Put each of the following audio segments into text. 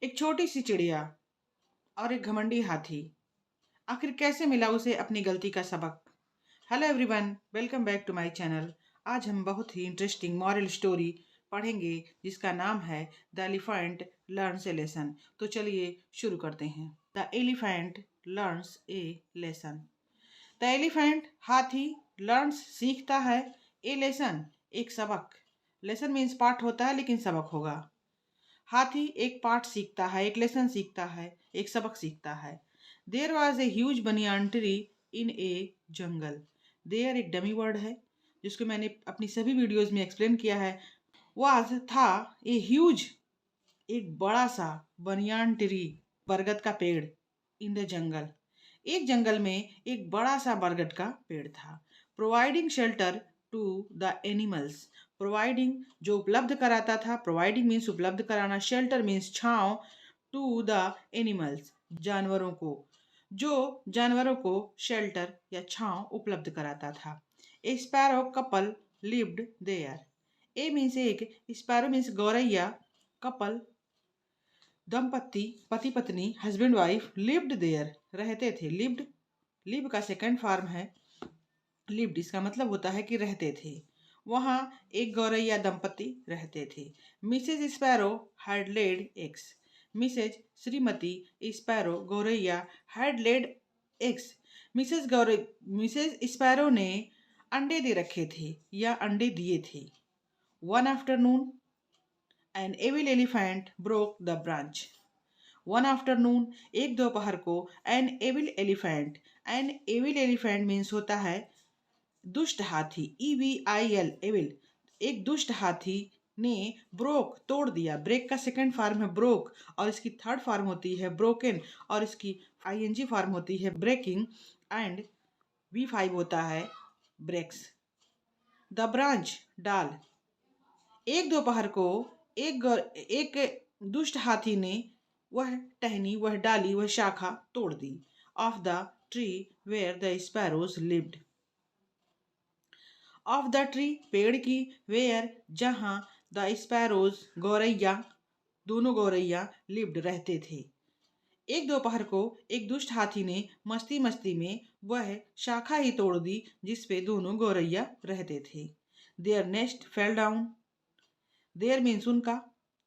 एक छोटी सी चिड़िया और एक घमंडी हाथी, आखिर कैसे मिला उसे अपनी गलती का सबक। Hello everyone, welcome back to my channel. आज हम बहुत ही इंटरेस्टिंग मॉरल स्टोरी पढ़ेंगे जिसका नाम है the elephant learns A lesson. तो चलिए शुरू करते हैं। The elephant learns A lesson. The elephant हाथी लर्न्स सीखता है, ए लेसन एक सबक। लेसन मीन्स पाठ होता है लेकिन सबक होगा। हाथी एक पाठ सीखता है, एक लेसन सीखता है, एक सबक सीखता है। There was a huge banyan tree in a jungle. There एक डमी वर्ड है जिसको मैंने अपनी सभी वीडियोस में एक्सप्लेन किया है। वाज था, ए ह्यूज एक बड़ा सा, बनियान ट्री बरगद का पेड़, इन द जंगल एक जंगल में एक बड़ा सा बरगद का पेड़ था। Providing shelter to the animals. Providing जो उपलब्ध कराता था, प्रोवाइडिंग मीन्स उपलब्ध कराना, शेल्टर मीन्स छांव, टू द एनिमल्स जानवरों को, जो जानवरों को शेल्टर या छांव उपलब्ध कराता था। A sparrow couple lived there. A means एक, स्पैरो मीन्स गौरैया, कपल दंपति, पति पत्नी, हस्बैंड वाइफ, लिव्ड देयर रहते थे। लिव्ड, लिव का सेकंड फॉर्म है लिव्ड, इसका मतलब होता है कि रहते थे। वहाँ एक गौरैया दंपति रहते थे। Mrs sparrow had laid eggs. Mrs श्रीमती स्पैरो गौरैया हैड लेड एग्स। मिसेज स्पैरो ने अंडे दे रखे थे या अंडे दिए थे। One afternoon an evil elephant broke the branch. One afternoon एक दोपहर को, एन एविल एलिफेंट मीन्स होता है दुष्ट हाथी, EVIL एविल, एक दुष्ट हाथी ने ब्रोक तोड़ दिया। ब्रेक का सेकंड फॉर्म है ब्रोक और इसकी थर्ड फॉर्म होती है ब्रोकन और इसकी ING फॉर्म होती है ब्रेकिंग एंड V5 होता है ब्रेक्स। द ब्रांच डाल। एक दोपहर को एक दुष्ट हाथी ने वह टहनी, वह डाली, वह शाखा तोड़ दी। Of the tree where the sparrows lived. Of the tree पेड़ की, वेयर जहां, द स्पैरोज गौरैया, दोनों गौरैया, लिव्ड रहते थे। एक दोपहर को एक दुष्ट हाथी ने मस्ती मस्ती में वह शाखा ही तोड़ दी जिसपे दोनों गौरैया रहते थे। Their nest fell down. Their means उनका,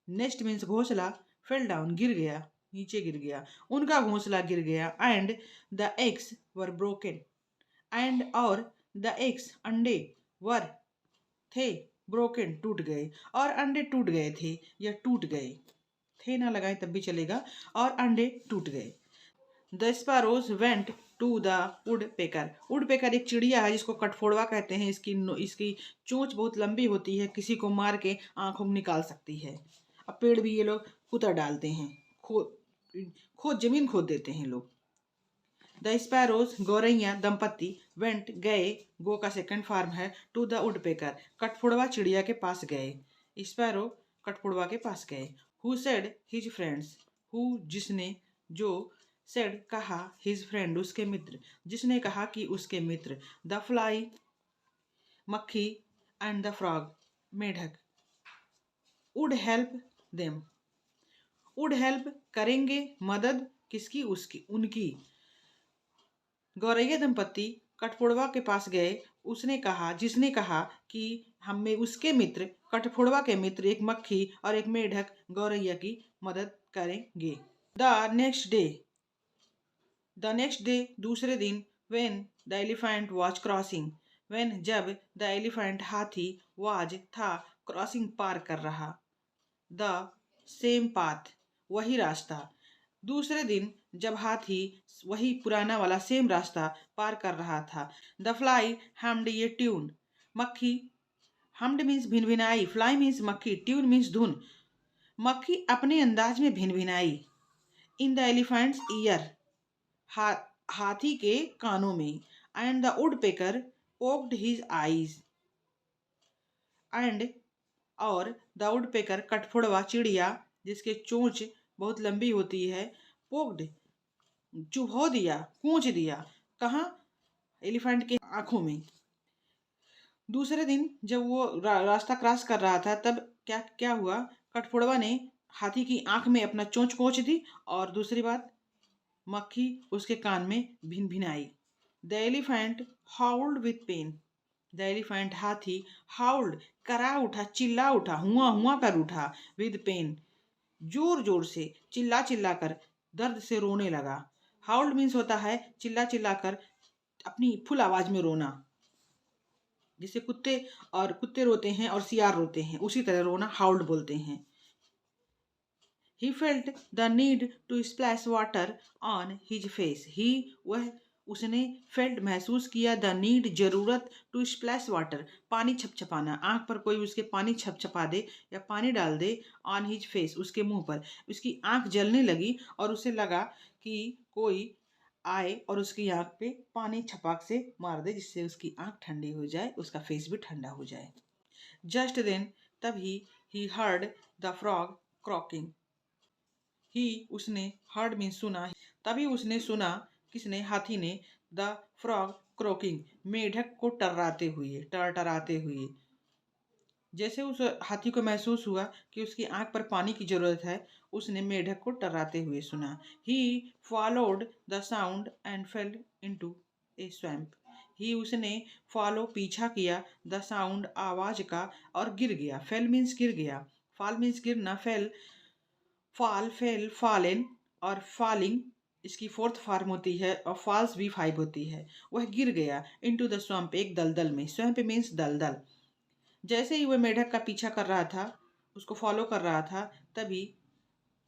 नेस्ट मीन्स घोंसला, फेल डाउन गिर गया, नीचे गिर गया, उनका घोंसला गिर गया। And the eggs were broken. And और द एग्स अंडे, वर थे, ब्रोकन टूट गए, और अंडे टूट गए थे या टूट गए, थे ना लगाए तब भी चलेगा, और अंडे टूट गए। The sparrows went to the woodpecker. Woodpecker एक चिड़िया है जिसको कटफोड़वा कहते हैं। इसकी चोंच बहुत लंबी होती है, किसी को मार के आंखों में निकाल सकती है। अब पेड़ भी ये लोग कुतर डालते हैं, खोद जमीन खोद देते हैं लोग। द स्पैरोज गौरैया दंपति, वेंट गए, गो का सेकंड फॉर्म है टू द वुड पेकर, कटफोड़वा चिड़िया के पास गए। स्पैरो कटफोड़वा के पास गए। Who said his friends. Who जिसने, जो, सेड कहा, हिज फ्रेंड उसके मित्र, जिसने कहा कि उसके मित्र। द फ्लाई मक्खी एंड द फ्रॉग मेढक, would help them. Would help करेंगे, मदद किसकी, उसकी, उनकी। गौरैया दंपति कठफोड़वा के पास गए, उसने कहा, जिसने कहा कि हमें उसके मित्र, कठफोड़वा के मित्र एक मक्खी और एक मेढक गौरैया की मदद करेंगे। द नेक्स्ट डे दूसरे दिन, when the elephant was crossing. When जब, द एलिफेंट हाथी, वाज था, क्रॉसिंग पार कर रहा, द सेम पाथ वही रास्ता। दूसरे दिन जब हाथी वही पुराना वाला सेम रास्ता पार कर रहा था। द फ्लाई हमड ये ट्यून। मक्खी, हमड मीन्स भिनभिनाई, फ्लाई मीन्स मक्खी, ट्यून मीन्स धुन। मक्खी अपने अंदाज में भिनभिनाई। इन द एलिफेंट्स ईयर, हाथी के कानों में। And the wood picker poked his eyes. And और द वुड पेकर कटफोड़वा चिड़िया जिसके चोंच बहुत लंबी होती है, पोक्ड चुभो दिया, कूच दिया, कहाँ, एलिफेंट के आंखों में। दूसरे दिन जब वो रास्ता क्रॉस कर रहा था तब क्या क्या हुआ, कटफोड़वा ने हाथी की आंख में अपना चोंच पोंछ दी, और दूसरी बात, मक्खी उसके कान में भिन भिनाई। The elephant howled with pain. The elephant हाथी हाउल्ड करा उठा, चिल्ला उठा, हुआ हुआ कर उठा, विद पेन जोर जोर से, चिल्ला चिल्ला कर, दर्द से रोने लगा। हाउल्ड मीन्स होता है चिल्ला चिल्ला कर अपनी फुल आवाज में रोना, जिसे कुत्ते रोते हैं और सियार रोते हैं, उसी तरह रोना हाउल्ड बोलते हैं। He felt the need to splash water on his face. उसने फेल्ट महसूस किया, द नीड जरूरत, टू स्प्लैश वाटर पानी छपछपाना, आंख पर कोई उसके पानी छपछपा दे या पानी डाल दे, ऑन हिज फेस उसके मुंह पर। उसकी आंख जलने लगी और उसे लगा कि कोई आए और उसकी आंख पे पानी छपाक से मार दे, जिससे उसकी आंख ठंडी हो जाए, उसका फेस भी ठंडा हो जाए। जस्ट देन, तभी, he heard the frog croaking. ही उसने, हर्ड मीन सुना, तभी उसने सुना, किसने, हाथी ने, द फ्रॉग क्रोकिंग मेढक को टरटराते हुए। जैसे उस हाथी को महसूस हुआ कि उसकी आंख पर पानी की जरूरत है, उसने मेढक को टर्राते हुए सुना। He followed the sound and fell into a swamp. He उसने फॉलो पीछा किया, द साउंड आवाज का, और गिर गया। फेल मीन्स गिर गया, फॉल मीन्स गिरना, फेल फॉल, फेल, फॉलेन और फॉलिंग इसकी फोर्थ फॉर्म होती है, और फॉल्स भी 5 होती है। वह गिर गया इनटू द स्वैम्प, एक दलदल में। स्वैम्प मीन्स दलदल। जैसे ही वह मेढक का पीछा कर रहा था, उसको फॉलो कर रहा था, तभी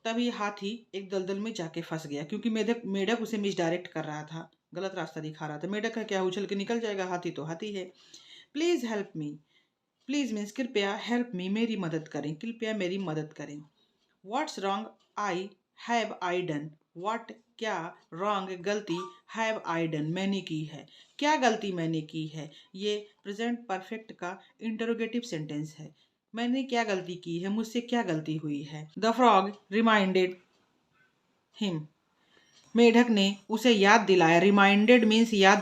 तभी हाथी एक दलदल में जाके फंस गया, क्योंकि मेढक मेढक उसे मिसडायरेक्ट कर रहा था, गलत रास्ता दिखा रहा था। मेढक का क्या, उछल के निकल जाएगा, हाथी तो हाथी है। Please help me. Please means कृपया, हेल्प मी मेरी मदद करें, कृपया मेरी मदद करें। What's wrong I have I done. What क्या, रॉन्ग गलती, हैव आई डन मैंने की है, क्या गलती मैंने की है। ये प्रेजेंट परफेक्ट का इंटरोगेटिव सेंटेंस है। मैंने क्या गलती की है, मुझसे क्या गलती हुई है। The frog reminded him. मेढक ने उसे याद दिलाया। रिमाइंडेड मीन्स याद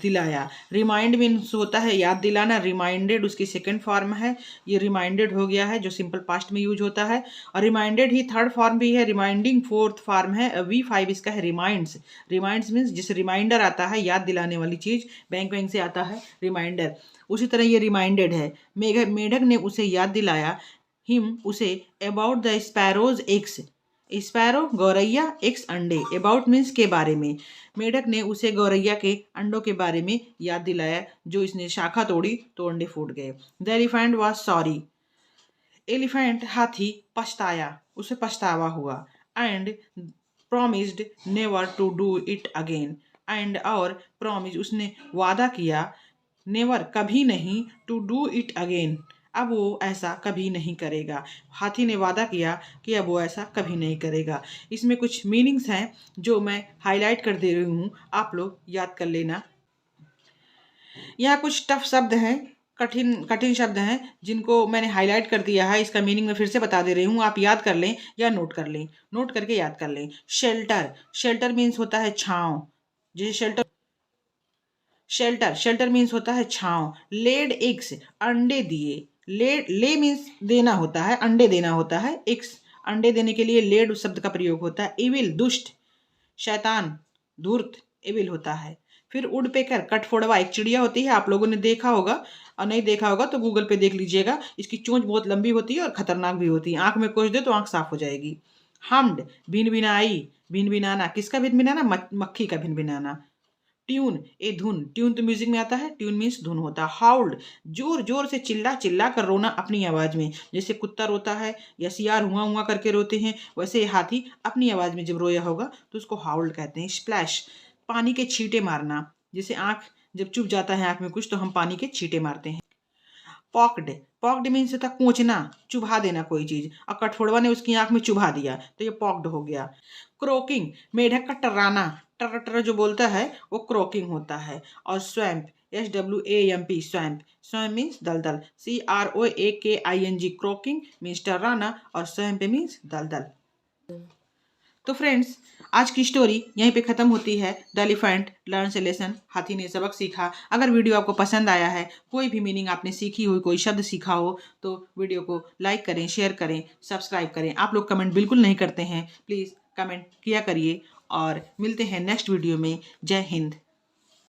दिलाया। रिमाइंड मीन्स होता है याद दिलाना। रिमाइंडेड उसकी सेकंड फॉर्म है। ये रिमाइंडेड हो गया है, जो सिंपल पास्ट में यूज होता है। और रिमाइंडेड ही थर्ड फॉर्म भी है। रिमाइंडिंग फोर्थ फॉर्म है। V5 इसका है रिमाइंड्स। रिमाइंड्स मीन्स जिसे रिमाइंडर आता है, याद दिलाने वाली चीज, बैंक से आता है रिमाइंडर, उसी तरह ये रिमाइंडेड है। मेढक ने उसे याद दिलाया, हिम उसे, about the sparrows eggs. Sparrow गौरैया, एक्स अंडे, अबाउट मीन्स के बारे में। मेढक ने उसे गौरैया के अंडों के बारे में याद दिलाया, जो इसने शाखा तोड़ी तो अंडे फूट गए। The elephant was sorry. Elephant हाथी पछताया, उसे पछतावा हुआ। And promised never to do it again. And और प्रोमिस उसने वादा किया, नेवर कभी नहीं, टू डू इट अगेन अब वो ऐसा कभी नहीं करेगा। हाथी ने वादा किया कि अब वो ऐसा कभी नहीं करेगा। इसमें कुछ मीनिंग्स हैं जो मैं हाईलाइट कर दे रही हूँ, आप लोग याद कर लेना। यहाँ कुछ टफ शब्द हैं, कठिन कठिन शब्द हैं, जिनको मैंने हाईलाइट कर दिया है। इसका मीनिंग मैं फिर से बता दे रही हूँ, आप याद कर लें या नोट कर लें, नोट करके याद कर लें। शेल्टर, शेल्टर मीन्स होता है छाँव। जैसे शेल्टर मीन्स होता है छाँव। लेड एग्स, अंडे दिए। ले मीन्स देना होता है, अंडे देना होता है। एग्स अंडे देने के लिए लेड उस शब्द का प्रयोग होता है। इविल दुष्ट, शैतान, धूर्त, इविल होता है। फिर उड पेकर, कठफोड़वा, एक चिड़िया होती है, आप लोगों ने देखा होगा, और नहीं देखा होगा तो गूगल पे देख लीजिएगा। इसकी चोंच बहुत लंबी होती है और खतरनाक भी होती है, आंख में कोच दे तो आंख साफ हो जाएगी। हमड, भिन भिनाई, भिन भिनाना, किसका भिन भिनाना, मक्खी का भिन भिनाना। ट्यून, ए धुन, ट्यून तो म्यूजिक में आता है, ट्यून मीन्स धुन होता है। हाउल्ड, जोर जोर से चिल्ला चिल्ला कर रोना अपनी आवाज में, जैसे कुत्ता रोता है या सियार हुआ हुआ करके रोते हैं, वैसे हाथी अपनी आवाज में जब रोया होगा तो उसको हाउल्ड कहते हैं। स्प्लैश, पानी के छींटे मारना, जैसे आंख जब चुभ जाता है आंख में कुछ, तो हम पानी के छींटे मारते हैं। पॉक्ड, पॉक्ड मीन्स होता कोचना, चुभा देना कोई चीज, और कठफोड़वा ने उसकी आंख में चुभा दिया तो ये पॉक्ड हो गया। क्रोकिंग, मेढक का टर्राना, टर टर जो बोलता है वो क्रोकिंग होता है। और swamp, SWAMP, swamp, swamp means दलदल, CROAKING, क्रोकिंग मीन्स टर्राना और स्वैम्प मीन्स दलदल। तो फ्रेंड्स, आज की स्टोरी यहीं पे ख़त्म होती है। The elephant learns A lesson, हाथी ने सबक सीखा। अगर वीडियो आपको पसंद आया है, कोई भी मीनिंग आपने सीखी हुई, कोई शब्द सीखा हो, तो वीडियो को लाइक करें, शेयर करें, सब्सक्राइब करें। आप लोग कमेंट बिल्कुल नहीं करते हैं, प्लीज़ कमेंट किया करिए और मिलते हैं नेक्स्ट वीडियो में। जय हिंद।